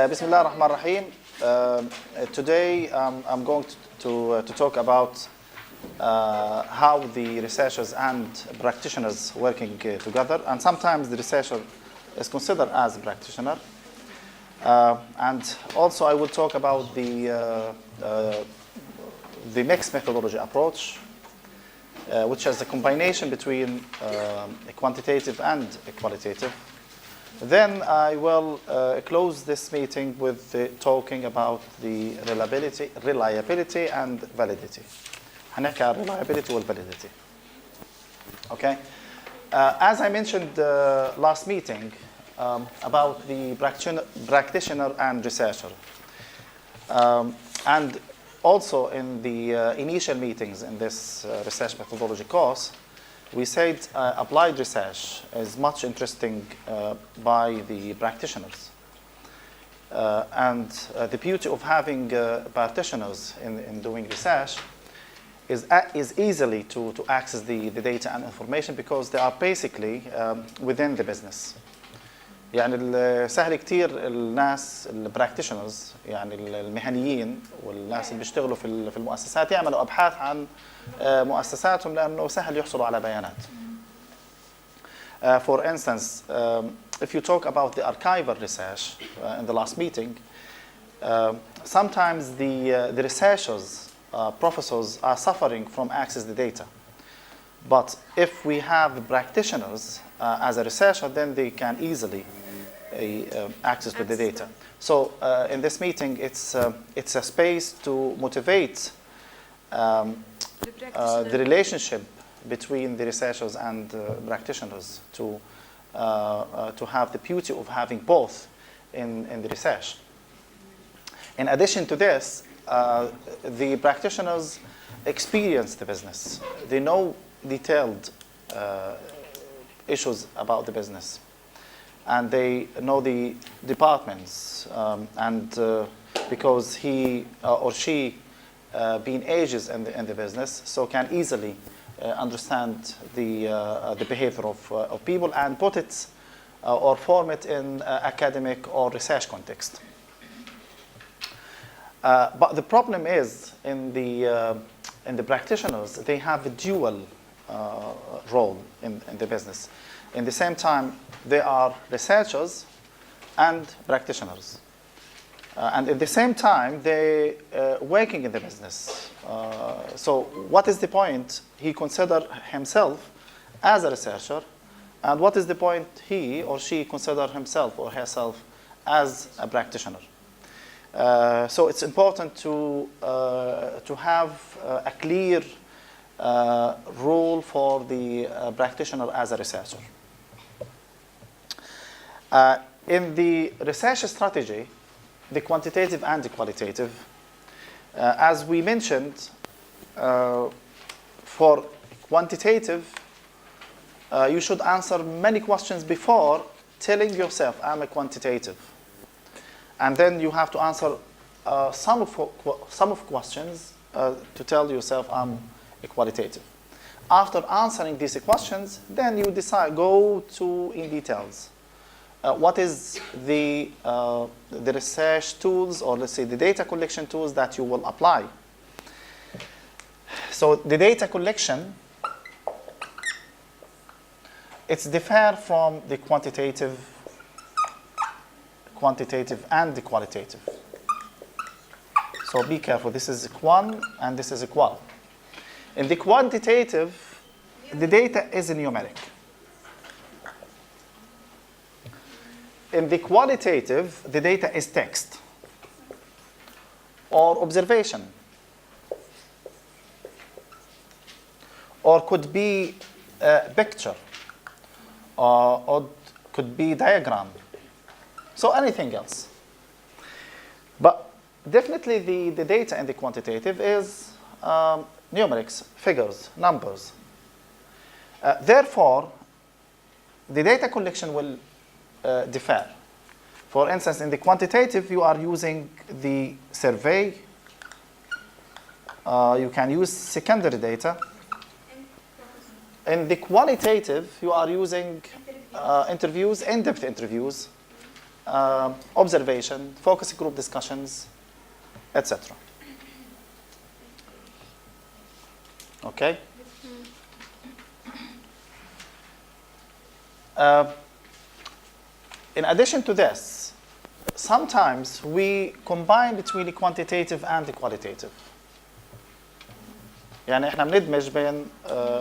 Bismillah ar-Rahman ar-Rahim. Today I'm going to talk about how the researchers and practitioners working together, and sometimes the researcher is considered as a practitioner. And also I will talk about the mixed methodology approach, which is a combination between a quantitative and a qualitative. Then I will close this meeting with talking about the reliability and validity. هنحكي عن reliability and validity. Okay. As I mentioned last meeting about the practitioner and researcher, and also in the initial meetings in this research methodology course, we said applied research is much interesting by the practitioners. And the beauty of having practitioners in doing research is easily to access the data and information because they are basically within the business. يعني سهل كتير الناس البراكتيشنرز يعني المهنيين والناس اللي بيشتغلوا في المؤسسات يعملوا أبحاث عن مؤسساتهم لأنه سهل يحصلوا على بيانات. For instance, if you talk about the archival research in the last meeting, sometimes the researchers, professors are suffering from access to the data. But if we have practitioners as a researcher, then they can easily access to the data. So in this meeting, it's a space to motivate the relationship between the researchers and practitioners to have the beauty of having both in the research. In addition to this, the practitioners experience the business. They know detailed issues about the business, and they know the departments, and because he or she been ages in the business, so can easily understand the behavior of people and put it or form it in academic or research context. But the problem is in the practitioners, they have a dual role in the business. In the same time, they are researchers and practitioners. And at the same time, they working in the business. So what is the point he consider himself as a researcher, and what is the point he or she consider himself or herself as a practitioner? So it's important to have a clear role for the practitioner as a researcher. In the research strategy, the quantitative and the qualitative, as we mentioned, for quantitative, you should answer many questions before telling yourself, I'm a quantitative. And then you have to answer some of questions to tell yourself, I'm a qualitative. After answering these questions, then you decide, go to in details. What is the research tools, or let's say the data collection tools that you will apply? So the data collection, it's different from the quantitative and the qualitative. So be careful, this is quant and this is a qual. In the quantitative, the data is numeric. In the qualitative, the data is text or observation, or could be a picture, or could be diagram. So anything else. But definitely the data in the quantitative is numerics, figures, numbers. Therefore, the data collection will differ. For instance, in the quantitative, you are using the survey. You can use secondary data. In the qualitative, you are using interviews, in-depth interviews, observation, focus group discussions, etc. Okay? In addition to this, sometimes we combine between the quantitative and the qualitative. يعني احنا بندمج بين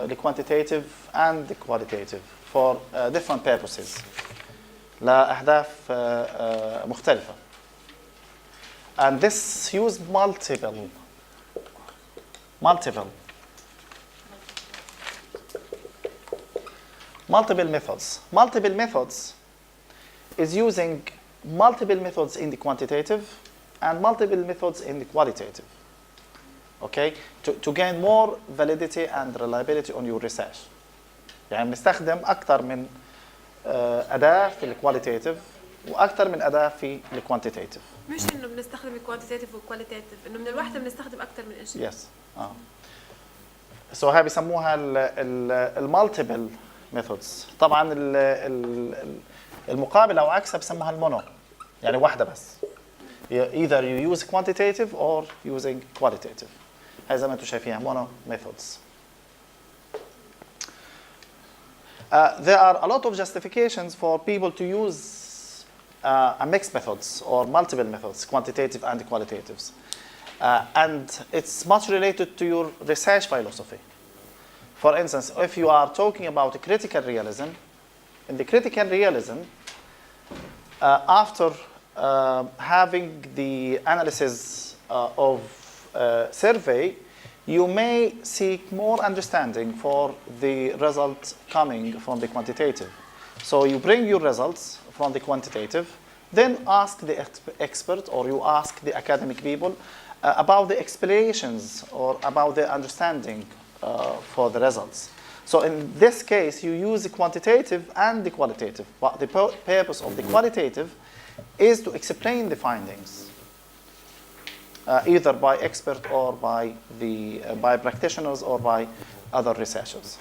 the quantitative and the qualitative for different purposes لأهداف مختلفة. And this use multiple methods. Multiple methods is using multiple methods in the quantitative and multiple methods in the qualitative. Okay? To gain more validity and reliability on your research. يعني بنستخدم أكثر من أداة في الكواليتيف وأكثر من أداة في الكوانتيتيف. مش إنه بنستخدم الكوانتيتيف والكواليتيف، إنه من الوحدة بنستخدم أكثر من شيء. Yes. So هاي بيسموها المالتيبل methods. طبعا المقابل أو عكسها بسموها المونو. يعني واحدة بس. Either you use quantitative or using qualitative. هاي زي ما انتم شايفينها mono methods. There are a lot of justifications for people to use a mixed methods or multiple methods, quantitative and qualitatives. And it's much related to your research philosophy. For instance, if you are talking about critical realism, in the critical realism, after having the analysis of survey, you may seek more understanding for the results coming from the quantitative. So you bring your results from the quantitative, then ask the expert or you ask the academic people about the explanations or about the understanding for the results. So in this case, you use the quantitative and the qualitative. But the purpose of the qualitative is to explain the findings, either by expert or by practitioners or by other researchers.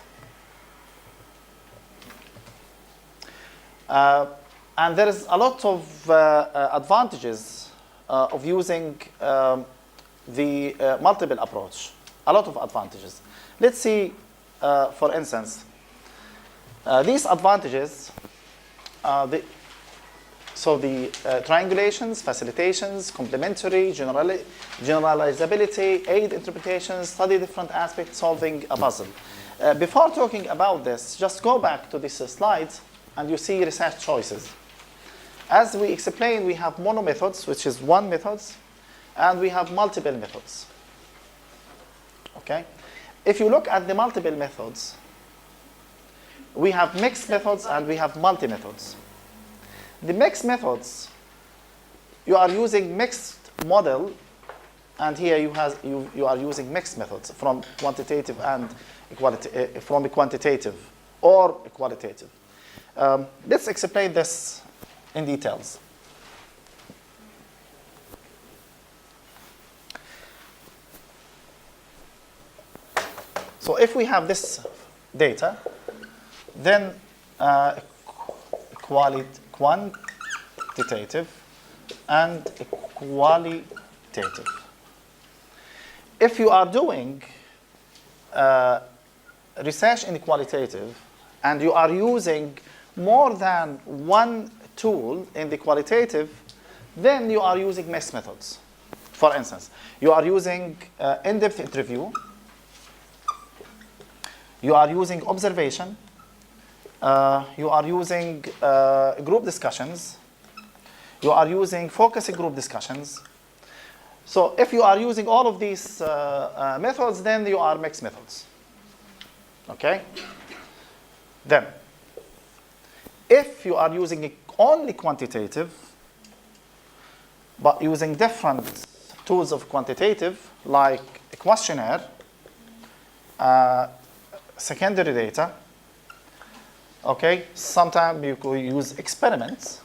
And there is a lot of advantages of using the multiple approach. A lot of advantages. Let's see, for instance, these advantages. So the triangulations, facilitations, complementary, generalizability, aid interpretations, study different aspects, solving a puzzle. Before talking about this, just go back to this slide and you see research choices. As we explained, we have mono methods, which is one method, and we have multiple methods. Okay? If you look at the multiple methods, we have mixed methods and we have multi-methods. The mixed methods, you are using mixed model, and here you are using mixed methods from quantitative and from the quantitative or qualitative. Let's explain this in details. So if we have this data, then quantitative and qualitative. If you are doing research in qualitative and you are using more than one tool in the qualitative, then you are using mixed methods. For instance, you are using in-depth interview, you are using observation, you are using group discussions, you are using focus group discussions. So if you are using all of these methods, then you are mixed methods. Okay? Then, if you are using only quantitative, but using different tools of quantitative, like a questionnaire, secondary data, okay, sometimes you could use experiments.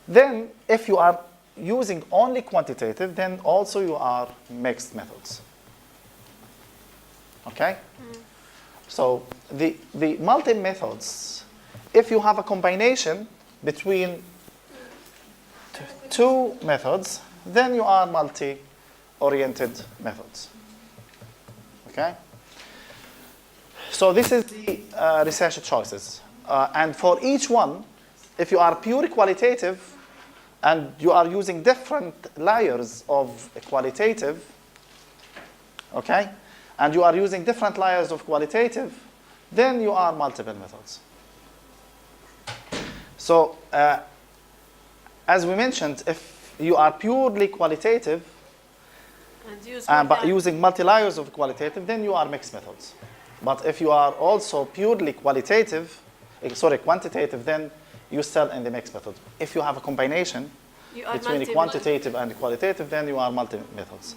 Then, if you are using only quantitative, then also you are mixed methods. Okay? So the multi-methods, if you have a combination between two methods, then you are multi-oriented methods. Okay? So this is the research choices. And for each one, if you are pure qualitative and you are using different layers of qualitative, okay, and you are using different layers of qualitative, then you are multiple methods. So, as we mentioned, if you are purely qualitative, but using multi-layers of qualitative, then you are mixed methods. But if you are also purely quantitative, then you still in the mixed method. If you have a combination between quantitative and qualitative, then you are multi-methods.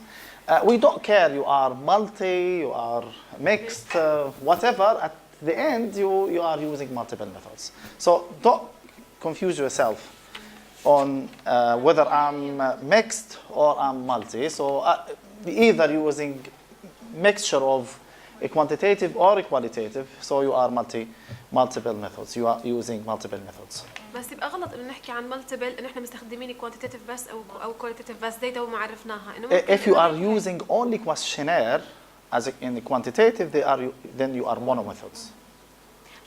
We don't care, you are multi, you are mixed, whatever, at the end you are using multiple methods. So don't confuse yourself on whether I'm mixed or I'm multi. So either using mixture of a quantitative or a qualitative, so you are multiple methods. You are using multiple methods. بس يبقى غلط انه نحكي عن مالتيبل انه احنا مستخدمين كوانتيتيف بس او كواليتيف بس زي ما عرفناها انه if you are using only questionnaire as in the quantitative then you are mono methods.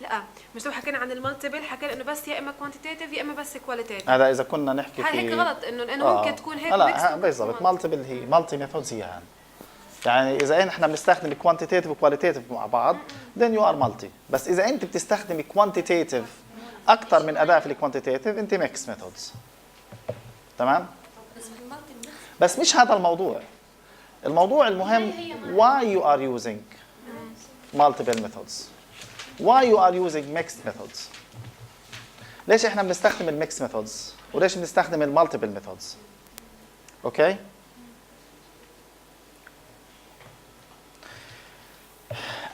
لا مش لو حكينا عن المالتيبل حكينا انه بس يا اما كوانتيتيف يا اما بس كواليتيف. هذا اذا كنا نحكي في هيك غلط انه ممكن تكون هيك لا بالضبط مالتيبل هي مالتي ميثودز هي يعني اذا احنا بنستخدم كوانتيتيف وكواليتيف مع بعض then you are multi. بس اذا انت بتستخدم كوانتيتيف اكثر من اداه في الكوانتيتيف انت ميكس ميثودز. تمام؟ بس مش هذا الموضوع. الموضوع المهم why you are using multiple methods. Why you are using mixed methods. ليش احنا بنستخدم الميكس methods وليش بنستخدم المالتيبل methods. Okay?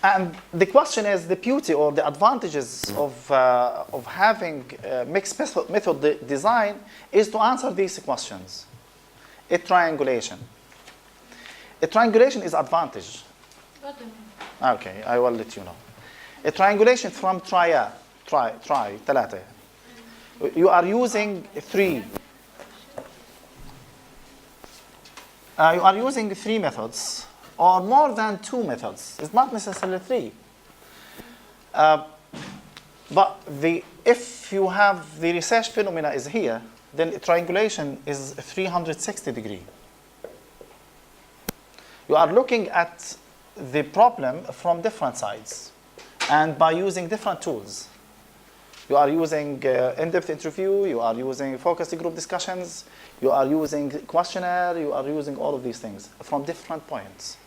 And the question is the beauty or the advantages of having mixed method design is to answer these questions. A triangulation. A triangulation is advantage. Okay, I will let you know. A triangulation from ثلاثة. You are using three. You are using three methods. Or more than two methods. It's not necessarily three. But if you have the research phenomena is here, then triangulation is 360 degree. You are looking at the problem from different sides and by using different tools. You are using in-depth interview, you are using focus group discussions, you are using questionnaire, you are using all of these things from different points.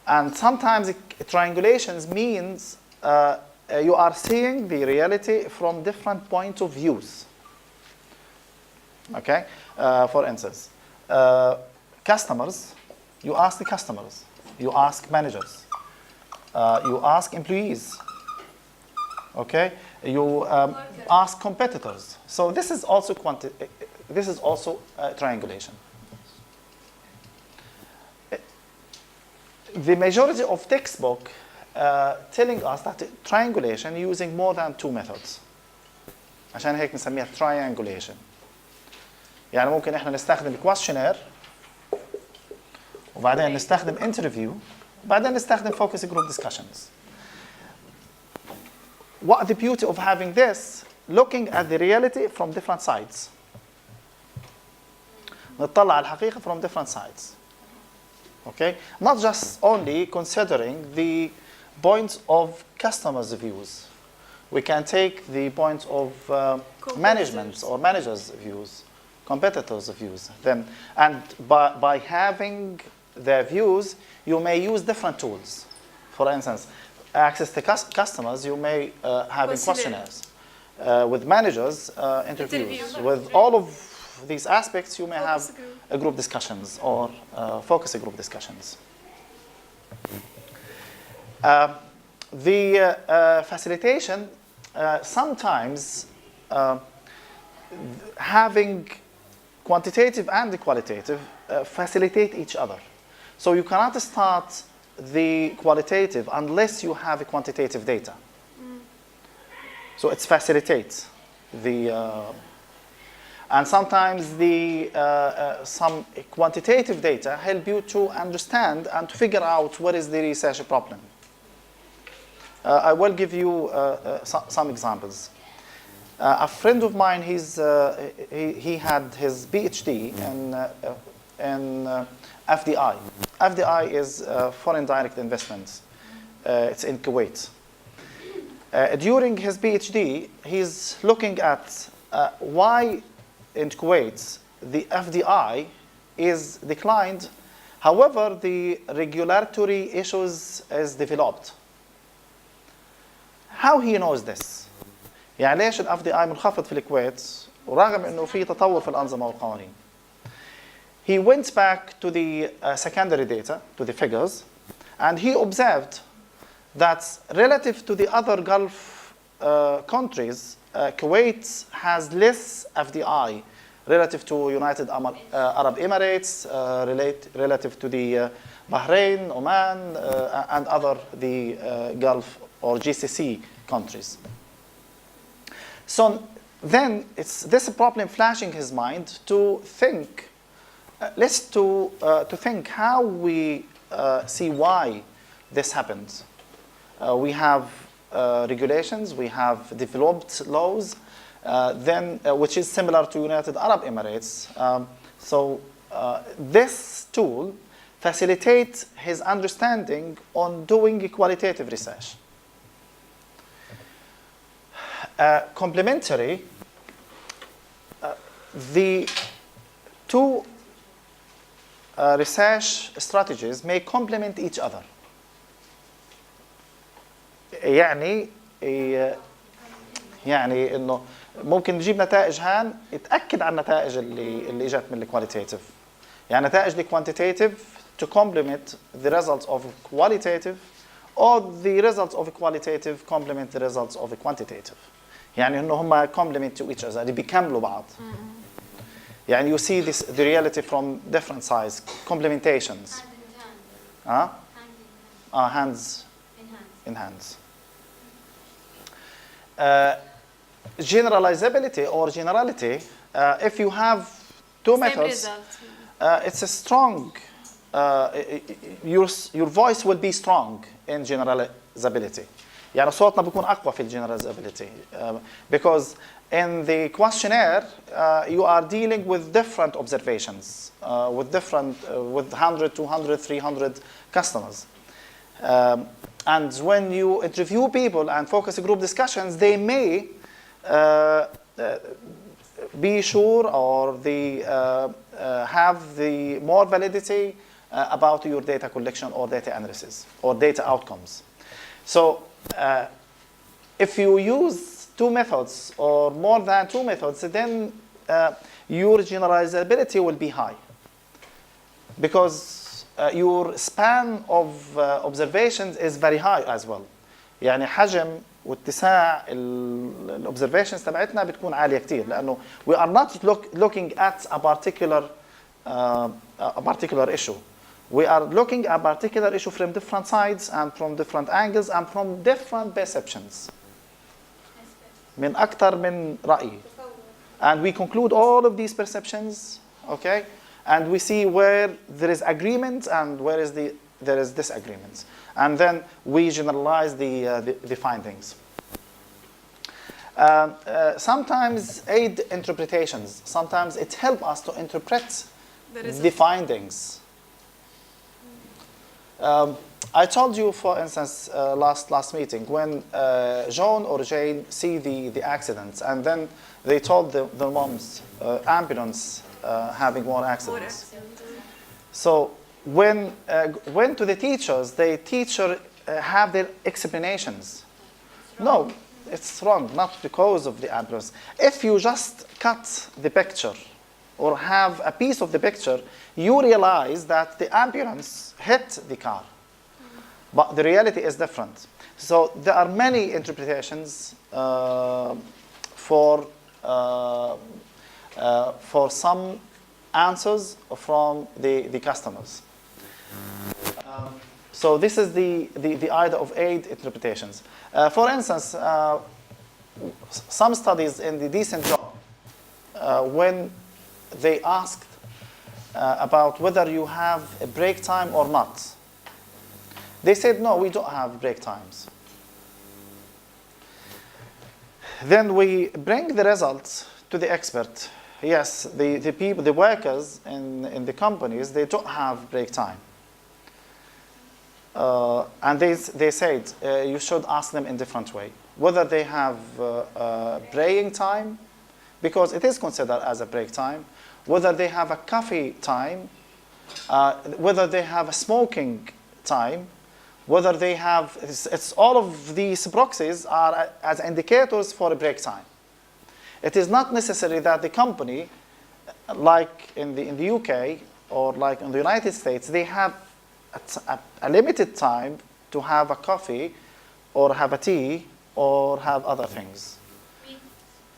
And sometimes triangulations means you are seeing the reality from different points of views. Okay? For instance, customers, you ask the customers, you ask managers, you ask employees, okay? You ask competitors. So this is also triangulation. The majority of textbook telling us that triangulation using more than two methods. عشان هيك نسميها triangulation. يعني ممكن احنا نستخدم questionnaire وبعدين نستخدم interview وبعدين نستخدم focus group discussions. What the beauty of having this, looking at the reality from different sides. نطلع على الحقيقة from different sides. Okay? Not just only considering the points of customers' views. We can take the points of management or managers' views, competitors' views. And by having their views, you may use different tools. For instance, access to customers, you may have questionnaires. With managers, interviews. With all of these aspects, you may have a group discussions or focus group discussions. The facilitation, sometimes having quantitative and qualitative facilitate each other. So you cannot start the qualitative unless you have a quantitative data. So it facilitates the And sometimes some quantitative data help you to understand and to figure out what is the research problem. I will give you some examples. A friend of mine, he had his PhD in FDI. FDI is foreign direct investments. It's in Kuwait. During his PhD, he's looking at why in Kuwait the FDI is declined, however the regulatory issues is developed. How he knows this؟ يعني ليش ال FDI منخفض في الكويت ورغم انه في تطور في الأنظمة والقوانين؟ He went back to the secondary data, to the figures, and he observed that relative to the other Gulf countries, Kuwait has less FDI relative to United Arab Emirates, relative to the Bahrain, Oman, and other Gulf or GCC countries. So then it's this problem flashing his mind to think, to think how we see why this happens. We have regulations, we have developed laws, which is similar to United Arab Emirates. So this tool facilitates his understanding on doing qualitative research. Complementary, the two research strategies may complement each other. يعني انه ممكن نجيب نتائج هان يتاكد عن النتائج اللي اجت من الكواليتيتيف. يعني نتائج الكوانتيتيف to complement the results of qualitative, or the results of qualitative complement the results of quantitative. يعني انه هم complement to each other, بيكملوا بعض. يعني you see the reality from different sides, complementations. Hands in hands. Generalizability or generality, if you have two methods, it's a strong, your voice will be strong in generalizability. يعني صوتنا بيكون أقوى في generalizability, because in the questionnaire you are dealing with different observations, with 100, 200, 300 customers. And when you interview people and focus group discussions, they may be sure or have the more validity about your data collection or data analysis or data outcomes. So if you use two methods or more than two methods, then your generalizability will be high, because your span of observations is very high as well. يعني حجم واتساع الobservations تبعتنا بتكون عالية كتير, لأنه we are not looking at a particular issue. We are looking at a particular issue from different sides and from different angles and from different perceptions. من أكثر من رأي. And we conclude all of these perceptions, okay? And we see where there is agreement and where there is disagreement. And then we generalize the findings. Sometimes aid interpretations. Sometimes it helps us to interpret the findings. I told you, for instance, last meeting, when John or Jane see the accidents, and then they told the moms, ambulance having more accidents. So when to the teachers, the teacher have their explanations. No, it's wrong, not because of the ambulance. If you just cut the picture or have a piece of the picture, you realize that the ambulance hit the car. But the reality is different. So there are many interpretations for some answers from the customers. So this is the idea of aid interpretations. For instance, some studies in the decent job when they asked about whether you have a break time or not. They said, no, we don't have break times. Then we bring the results to the expert. Yes, the people, the workers in the companies, they don't have break time. And they said, you should ask them in a different way. Whether they have praying time, because it is considered as a break time, whether they have a coffee time, whether they have a smoking time, whether they have, it's all of these proxies are as indicators for a break time. It is not necessary that the company, like in the UK or like in the United States, they have a limited time to have a coffee or have a tea or have other things.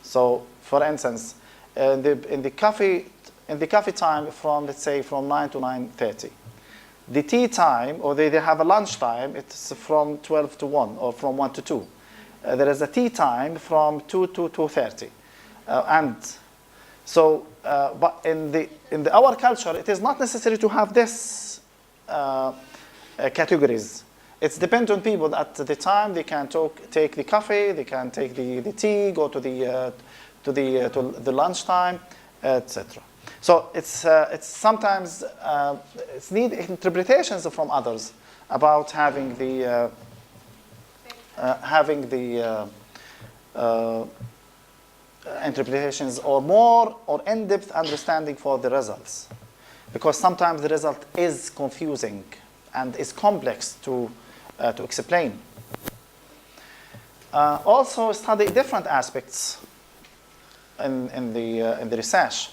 So, for instance, in the coffee time from, let's say, from 9 to 9:30. The tea time, or they have a lunch time, it's from 12 to 1 or from 1 to 2. There is a tea time from 2 to 2:30. And so, but in our culture, it is not necessary to have this categories. It's depends on people. At the time, they can take the coffee, they can take the tea, go to the lunchtime, etc. So it's sometimes it's need interpretations from others about having the interpretations or more or in-depth understanding for the results, because sometimes the result is confusing and is complex to explain. Also study different aspects in the research.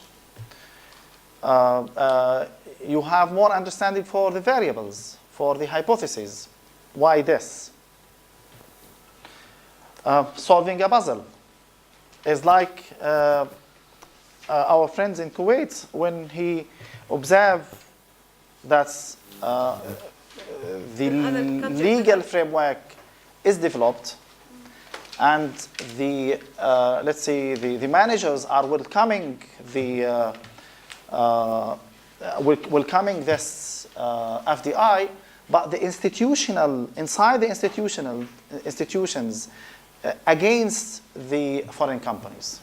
You have more understanding for the variables, for the hypotheses. Why this? Solving a puzzle is like our friends in Kuwait, when he observed that the legal framework is developed and the let's say the managers are welcoming welcoming this FDI, but the inside the institutions against the foreign companies.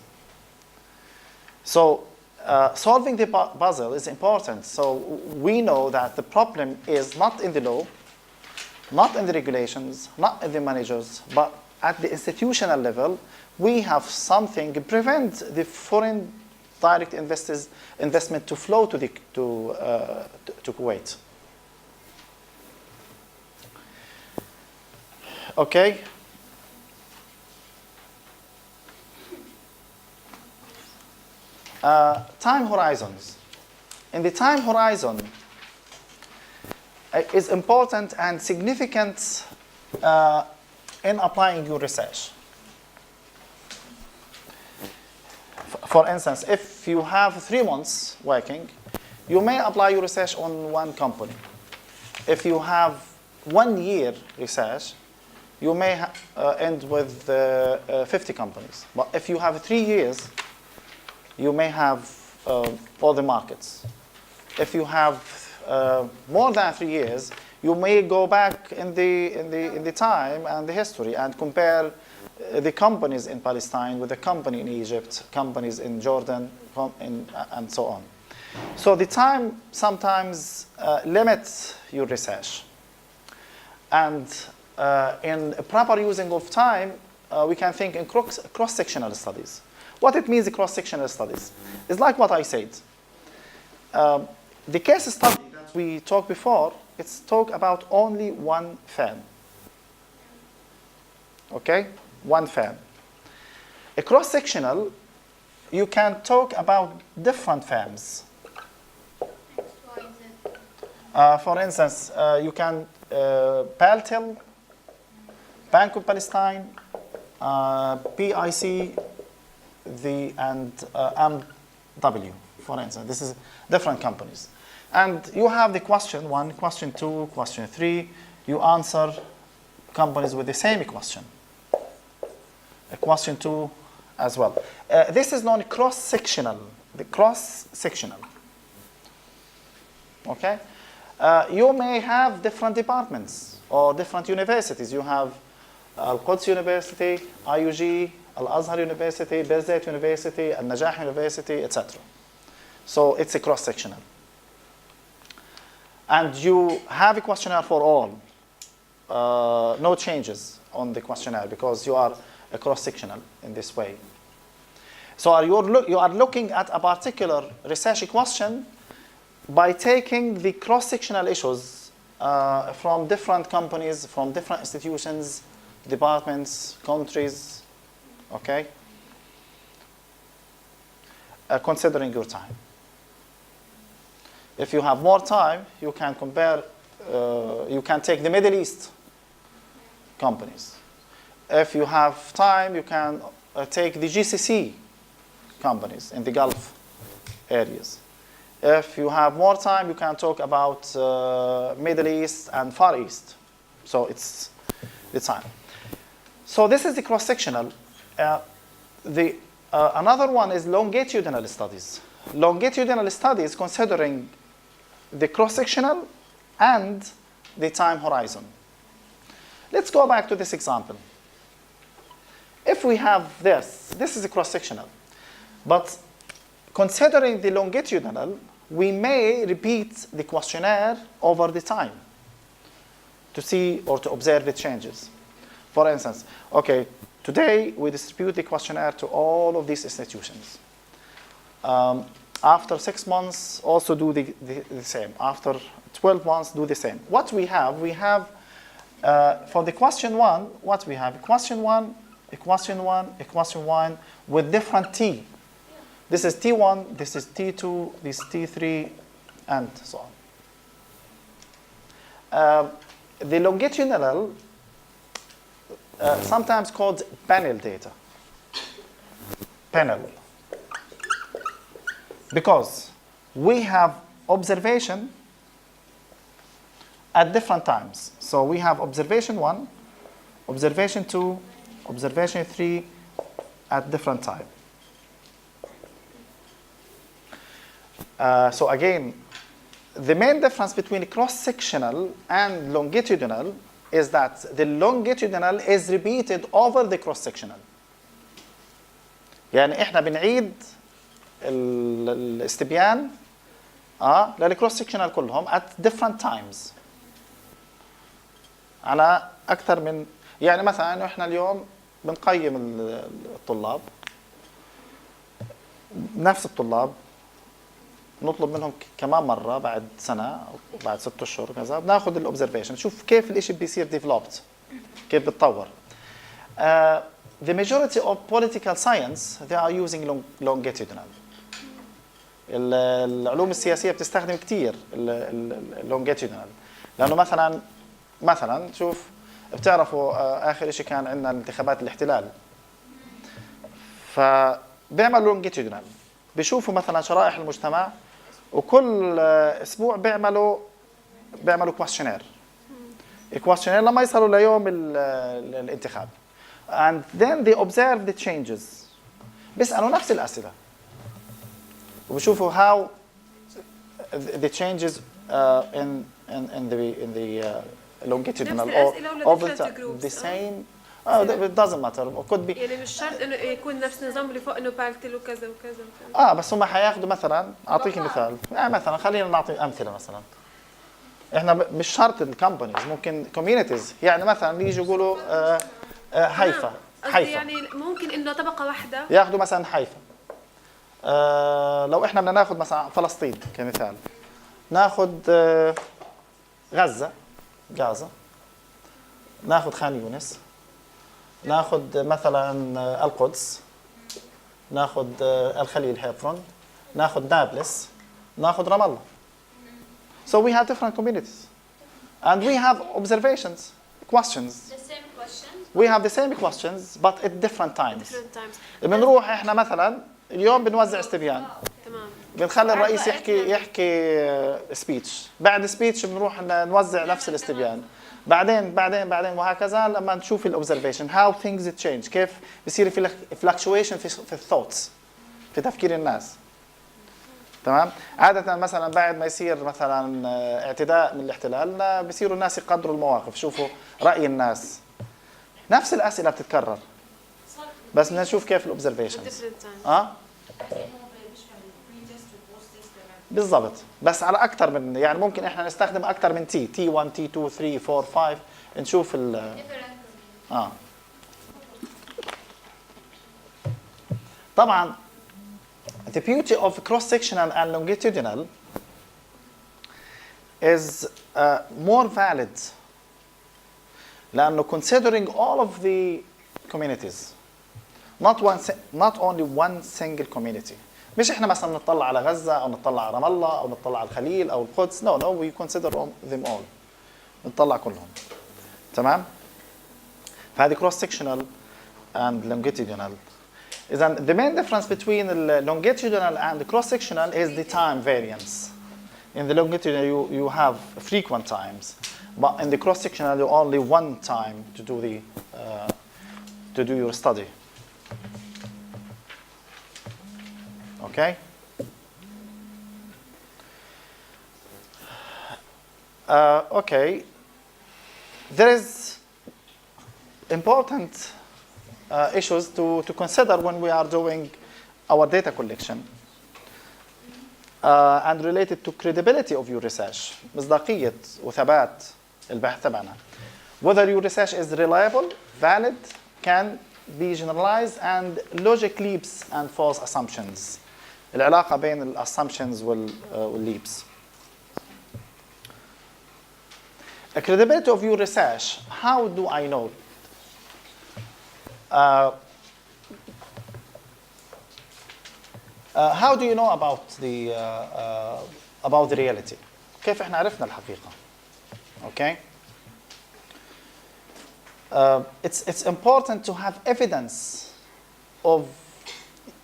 So solving the puzzle is important. So we know that the problem is not in the law, not in the regulations, not in the managers, but at the institutional level, we have something to prevent the foreign direct investment to flow to Kuwait. Okay. Time horizons. In the time horizon is important and significant in applying your research. For instance, if you have 3 months working, you may apply your research on one company. If you have 1 year research, you may end with 50 companies. But if you have 3 years, you may have all the markets. If you have more than 3 years, you may go back in the time and the history and compare the companies in Palestine with the company in Egypt, companies in Jordan, and so on. So the time sometimes limits your research. And in proper using of time, we can think in cross-sectional studies. What it means, cross-sectional studies, is like what I said. The case study that we talked before, it's talk about only one firm. Okay? One firm. A cross-sectional, you can talk about different firms. For instance, you can Paltel, Bank of Palestine, PIC, and MW, for instance. This is different companies. And you have the question 1, question 2, question 3. You answer companies with the same question. A question 2 as well. This is known cross-sectional. The cross-sectional. Okay? You may have different departments or different universities. You have Al-Quds University, IUG, Al-Azhar University, Birzeit University, Al-Najah University, etc. So it's a cross-sectional. And you have a questionnaire for all. No changes on the questionnaire because you are a cross-sectional in this way. So you are looking at a particular research question by taking the cross-sectional issues from different companies, from different institutions, departments, countries, okay? Considering your time. If you have more time, you can compare, you can take the Middle East companies. If you have time, you can take the GCC companies in the Gulf areas. If you have more time, you can talk about Middle East and Far East. So it's the time. So this is the cross-sectional. Another one is longitudinal studies. Longitudinal studies considering the cross-sectional and the time horizon. Let's go back to this example. If we have this is a cross-sectional. But considering the longitudinal, we may repeat the questionnaire over the time to see or to observe the changes. For instance, okay, today we distribute the questionnaire to all of these institutions. After 6 months, also do the same. After 12 months, do the same. What we have for the question 1, what we have? Question 1, a question 1, a question 1 with different T. This is T1, this is T2, this is T3, and so on. The longitudinal, sometimes called panel data. Panel. Because we have observation at different times. So we have observation 1, observation 2, observation 3 at different time. So again, the main difference between cross-sectional and longitudinal is that the longitudinal is repeated over the cross-sectional. يعني احنا بنعيد الاستبيان للكروس-sectional كلهم at different times. على أكثر من يعني مثلا احنا اليوم بنقيم الطلاب نفس الطلاب نطلب منهم كمان مرة بعد سنة أو بعد 6 أشهر كذا بناخذ الأوبزرفيشن نشوف كيف الإشي بيصير developed كيف بتطور. The majority of political science they are using longitudinal. العلوم السياسية بتستخدم كتير longitudinal لأنه مثلا شوف بتعرفوا آخر إشي كان عندنا انتخابات الاحتلال فبيعملوا longitudinal بيشوفوا مثلا شرائح المجتمع وكل اسبوع بيعملوا كويشنير الكويشنير لما يصلوا ليوم الانتخاب and then they observe the changes بيسألوا نفس الأسئلة وبيشوفوا how the changes in the longitudinal or the same it doesn't matter could be يعني مش شرط انه يكون نفس النظام اللي فوق انه بارتل وكذا وكذا وكذا بس هم حياخذوا مثلا اعطيك مثال مثلا خلينا نعطي امثله مثلا احنا مش شرط الكومبانيز ممكن كوميونيتيز يعني مثلا يجوا يقولوا حيفا يعني ممكن انه طبقه واحده ياخذوا مثلا حيفا لو احنا بدنا ناخذ مثلا فلسطين كمثال ناخذ غزه ناخذ خان يونس ناخذ مثلا القدس ناخذ الخليل هيفرون ناخذ نابلس ناخذ رام الله. So we have different communities and we have observations questions The same questions? we have the same questions but at different times. بنروح احنا مثلا اليوم بنوزع استبيان تمام بنخلي الرئيس يحكي سبيتش بعد سبيتش بنروح نوزع نفس الاستبيان بعدين وهكذا لما نشوف الاوبزرفيشن how things change، كيف بصير في fluctuation في الثوتس، في تفكير الناس. تمام. عادة مثلا بعد ما يصير مثلا اعتداء من الاحتلال بيصيروا الناس يقدروا المواقف، شوفوا رأي الناس، نفس الأسئلة بتتكرر بس بدنا نشوف كيف الاوبزرفيشنز. بالضبط، بس على اكثر من، يعني ممكن احنا نستخدم اكثر من تي 1 تي 2 3 4 5 نشوف ال طبعا the beauty of cross-sectional and longitudinal is more valid لأنه considering all of the communities not only one single community. مش احنا مثلا نطلع على غزة او نطلع على رام الله او نطلع على الخليل او القدس، no we consider them all، نطلع كلهم. تمام. فهذه cross-sectional and longitudinal. إذا the main difference between the longitudinal and the cross-sectional is the time variance. In the longitudinal you have frequent times, but in the cross-sectional you only one time to do your study. Okay. Okay. There is important issues to consider when we are doing our data collection and related to credibility of your research. مصداقية وثبات البحث تبعنا. Whether your research is reliable, valid, can be generalized, and logic leaps and false assumptions. العلاقة بين ال assumptions وال leaps. The credibility of your research, how do I know? How do you know about the reality? كيف احنا عرفنا الحقيقة؟ Okay. It's important to have evidence of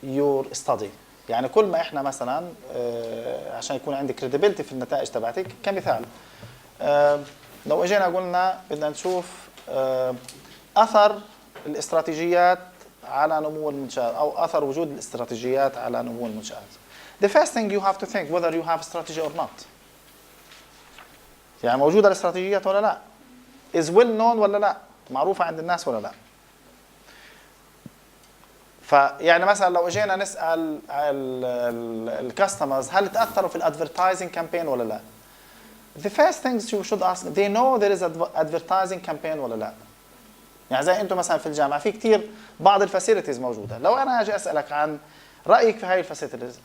your study. يعني كل ما احنا مثلا عشان يكون عندي credibility في النتائج تبعتك، كمثال لو اجينا قلنا بدنا نشوف اثر الاستراتيجيات على نمو المنشآت او اثر وجود الاستراتيجيات على نمو المنشآت. The first thing you have to think whether you have strategy or not. يعني موجودة الاستراتيجيات ولا لا؟ is well known ولا لا؟ معروفة عند الناس ولا لا؟ فيعني مثلا لو اجينا نسال الكاستمرز هل تاثروا في الادفرتايزنج كامبين ولا لا؟ The first things you should ask, they know there is advertising campaign ولا لا؟ يعني زي انتم مثلا في الجامعه في كثير بعض الفاسيلتيز موجوده، لو انا اجي اسالك عن رايك في هاي الفاسيلتيز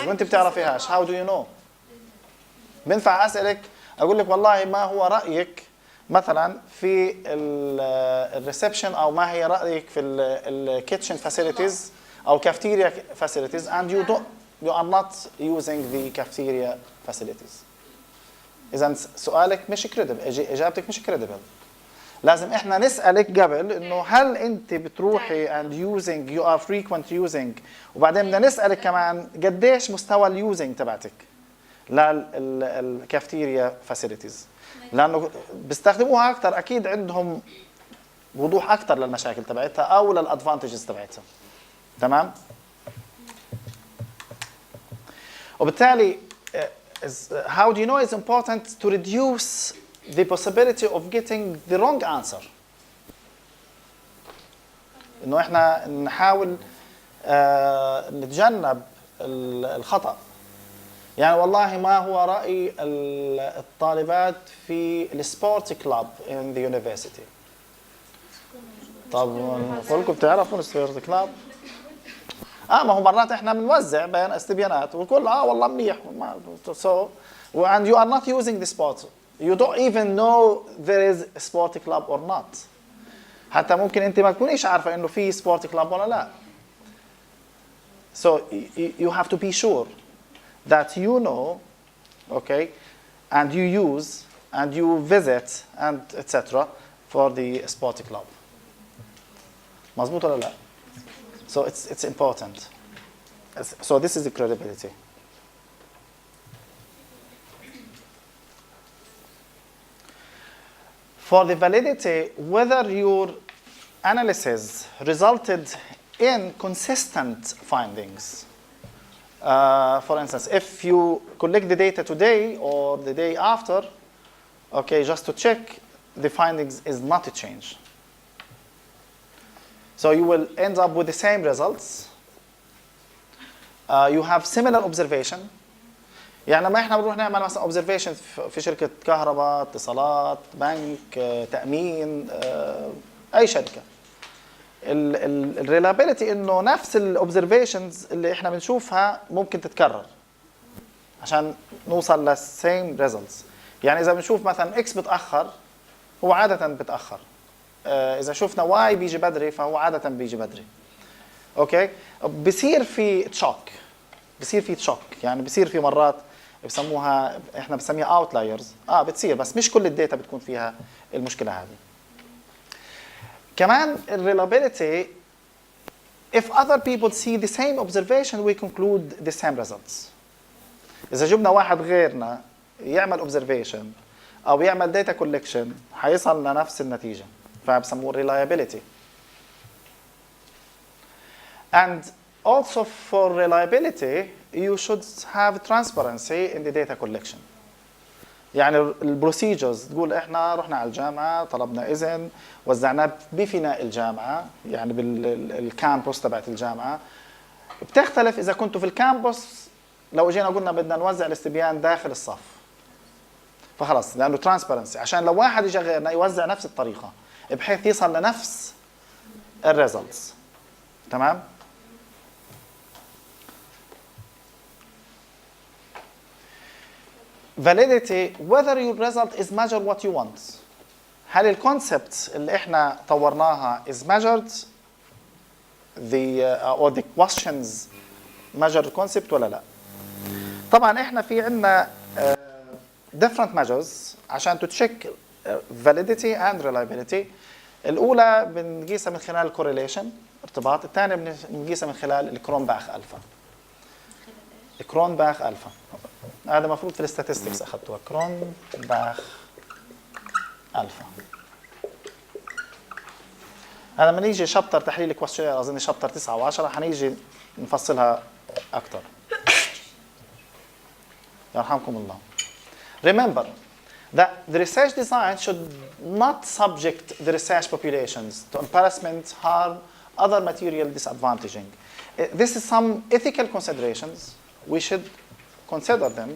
وانت بتعرفيهاش، how do you know؟ بنفع اسالك اقول لك والله ما هو رايك مثلا في الريسبشن او ما هي رايك في الكيتشن فاسيلتيز او كافتيريا فاسيلتيز and you are not using the cafeteria facilities. اذا سؤالك مش كريديبل، اجابتك مش كريديبل. لازم احنا نسالك قبل انه هل انت بتروحي and using you are frequent using، وبعدين بدنا نسالك كمان قديش مستوى اليوزنج تبعتك للكافتيريا فاسيلتيز، لانه بيستخدموها اكثر اكيد عندهم وضوح اكثر للمشاكل تبعتها او للادفانتجز تبعتها. تمام. وبالتالي how do you know it's important to reduce the possibility of getting the wrong answer. انه احنا نحاول نتجنب الخطأ. يعني والله ما هو رأي الطالبات في السبورت كلاب in the university. طب كلكم بتعرفوا السبورت كلاب؟ ما هو مرات احنا بنوزع بين استبيانات والكل والله منيح so and you are not using the sport. You don't even know there is a sport club or not. حتى ممكن انت ما تكونيش عارفة انه في sport club ولا لا. So you have to be sure that you know, okay, and you use and you visit and etc. for the sport club. مظبوط ولا لا؟ So it's important. So this is the credibility. for the validity whether your analysis resulted in consistent findings. For instance, if you collect the data today or the day after, okay, just to check, the findings is not a change. So you will end up with the same results. You have similar observation. يعني لما احنا بنروح نعمل مثلا observation في شركة كهرباء، اتصالات، بنك، تأمين، أي شركة. الريلابيلتي انه نفس الاوبزرفيشنز اللي احنا بنشوفها ممكن تتكرر عشان نوصل للسيم ريزلتس. يعني اذا بنشوف مثلا اكس بتاخر، هو عاده بتاخر. اذا شفنا واي بيجي بدري، فهو عاده بيجي بدري. اوكي، بصير في تشوك، يعني بصير في مرات بسموها، احنا بنسميها اوتلايرز. بتصير، بس مش كل الداتا بتكون فيها المشكله هذه. كمان reliability, if other people see the same observation, we conclude the same results. إذا جبنا واحد غيرنا يعمل observation أو يعمل data collection، حيصل لنفس النتيجة، فبسموه reliability. And also for reliability, you should have transparency in the data collection. يعني البروسيجرز تقول احنا رحنا على الجامعه، طلبنا اذن، وزعناه بفناء الجامعه، يعني بالكامبوس تبعت الجامعه. بتختلف اذا كنتوا في الكامبوس، لو اجينا قلنا بدنا نوزع الاستبيان داخل الصف، فخلص، لانه ترانسبيرنسي، عشان لو واحد اجى غيرنا يوزع نفس الطريقه بحيث يصل لنفس الريزلتس. تمام؟ validity, whether your result is measured what you want. هل الكونسبت اللي احنا طورناها is measured or the questions measure the concept ولا لا؟ طبعا احنا في عندنا different measures عشان to check validity and reliability. الأولى بنقيسها من خلال correlation، ارتباط. الثانية بنقيسها من خلال الكرونباخ ألفا. كرونباخ ألفا هذا مفروض في الاستاتستكس اخذتوها، كرونباخ ألفا. هذا لما نيجي شابتر تحليل الكويستشنير، اظن شابتر 9 و10 حنيجي نفصلها اكثر. يرحمكم الله. Remember that the research design should not subject the research populations to embarrassment, harm, other material disadvantaging. This is some ethical considerations we should consider them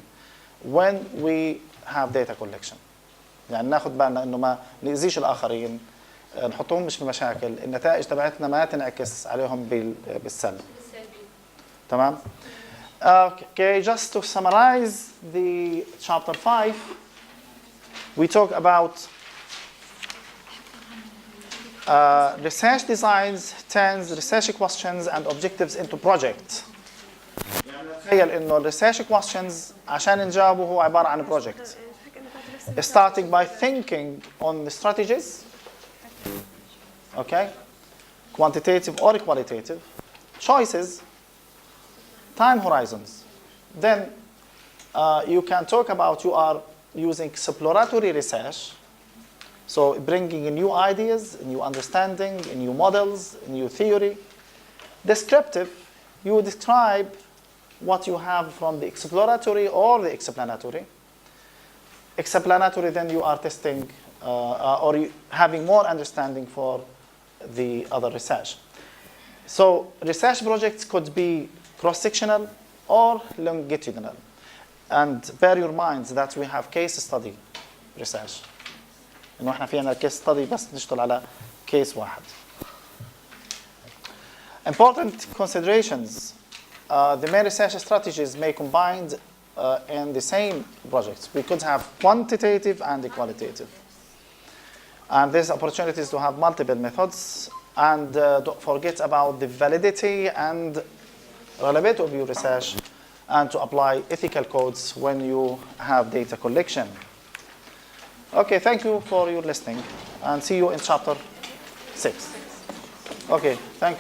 when we have data collection. يعني ناخذ بالنا انه ما نأذيش الاخرين، نحطهم مش في مشاكل، النتائج تبعتنا ما تنعكس عليهم بالسلب. تمام؟ Okay, just to summarize the chapter 5, we talk about research designs, turns research questions and objectives into project. تخيل انه الريسيرش كويستشنز عشان نجاوبه هو عباره عن بروجكت. Starting by thinking on the strategies, okay, quantitative or qualitative, choices, time horizons. Then you can talk about you are using exploratory research, so bringing in new ideas, new understanding, new models, new theory. Descriptive, you describe what you have from the exploratory or the explanatory. Explanatory, then you are testing or having more understanding for the other research. So research projects could be cross-sectional or longitudinal. And bear your minds that we have case study research. إنه إحنا فينا case study بس نشتغل على case واحد. Important considerations. The main research strategies may combine in the same projects. We could have quantitative and qualitative. And there's opportunities to have multiple methods. And don't forget about the validity and reliability of your research, and to apply ethical codes when you have data collection. Okay, thank you for your listening, and see you in chapter 6. Okay, thank you.